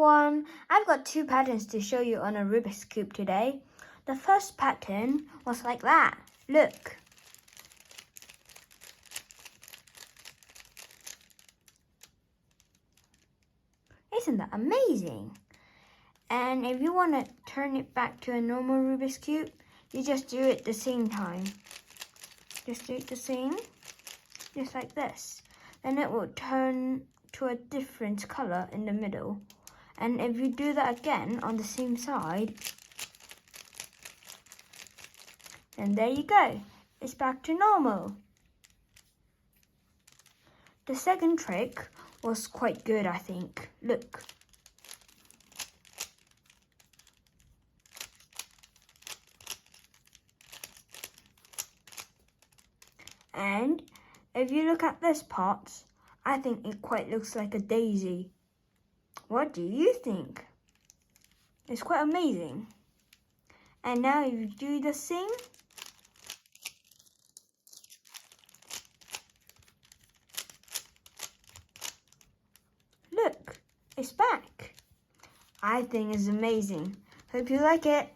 everyone! I've got two patterns to show you on a Rubik's Cube today. The first pattern was like that. Look. Isn't that amazing? And if you want to turn it back to a normal Rubik's Cube, you just do it the same time. Just do it the same, just like this. Then it will turn to a different color in the middle. And if you do that again on the same side, then there you go. It's back to normal. The second trick was quite good, I think. Look. And if you look at this part, I think it quite looks like a daisy. What do you think? It's quite amazing. And now if you do the same, look, it's back. I think it's amazing. Hope you like it.